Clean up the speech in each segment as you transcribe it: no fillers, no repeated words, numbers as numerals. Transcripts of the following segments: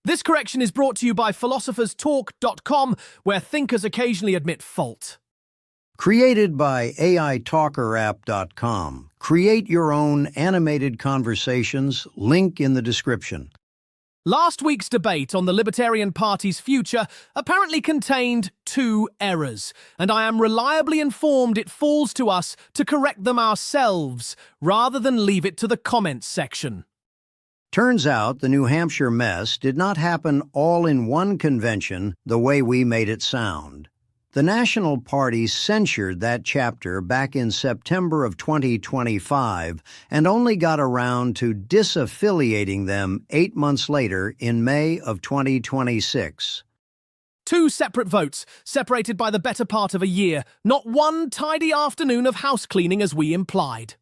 This correction is brought to you by philosopherstalk.com, where thinkers occasionally admit fault. Created by AITalkerapp.com. Create your own animated conversations, link in the description. Last week's debate on the Libertarian Party's future apparently contained 2 errors, and I am reliably informed it falls to us to correct them ourselves, rather than leave it to the comments section. Turns out the New Hampshire mess did not happen all in one convention the way we made it sound. The National Party censured that chapter back in September of 2025 and only got around to disaffiliating them 8 months later in May of 2026. 2 separate votes, separated by the better part of a year, not one tidy afternoon of house cleaning as we implied.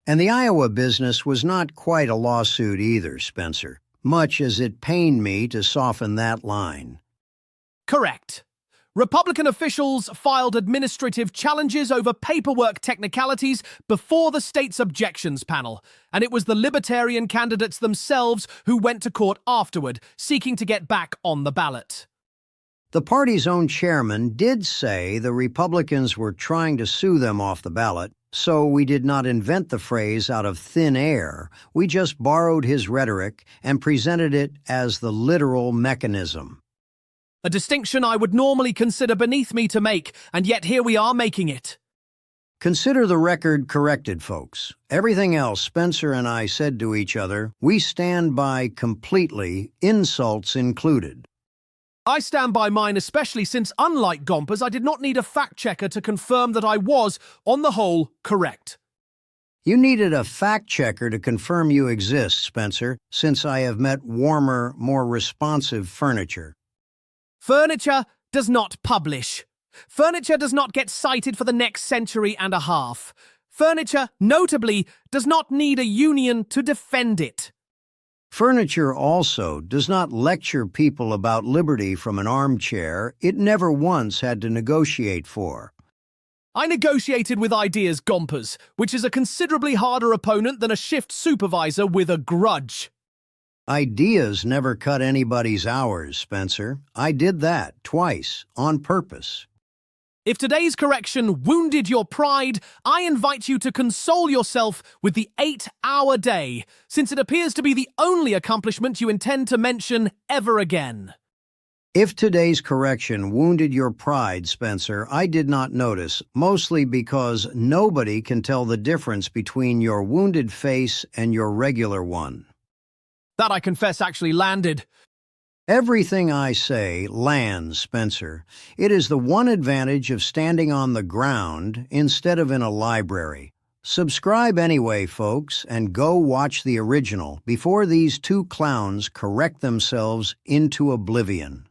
And the Iowa business was not quite a lawsuit either, Spencer, much as it pained me to soften that line. Correct. Republican officials filed administrative challenges over paperwork technicalities before the state's objections panel, and it was the Libertarian candidates themselves who went to court afterward, seeking to get back on the ballot. The party's own chairman did say the Republicans were trying to sue them off the ballot, so we did not invent the phrase out of thin air. We just borrowed his rhetoric and presented it as the literal mechanism. A distinction I would normally consider beneath me to make, and yet here we are making it. Consider the record corrected, folks. Everything else Spencer and I said to each other, we stand by completely, insults included. I stand by mine, especially since, unlike Gompers, I did not need a fact-checker to confirm that I was, on the whole, correct. You needed a fact-checker to confirm you exist, Spencer, since I have met warmer, more responsive furniture. Furniture does not publish. Furniture does not get cited for the next century and a half. Furniture, notably, does not need a union to defend it. Furniture also does not lecture people about liberty from an armchair it never once had to negotiate for. I negotiated with Ideas Gompers, which is a considerably harder opponent than a shift supervisor with a grudge. Ideas never cut anybody's hours, Spencer. I did that twice, on purpose. If today's correction wounded your pride, I invite you to console yourself with the 8-hour day, since it appears to be the only accomplishment you intend to mention ever again. If today's correction wounded your pride, Spencer, I did not notice, mostly because nobody can tell the difference between your wounded face and your regular one. That, I confess, actually landed. Everything I say lands, Spencer. It is the one advantage of standing on the ground instead of in a library. Subscribe anyway, folks, and go watch the original before these 2 clowns correct themselves into oblivion.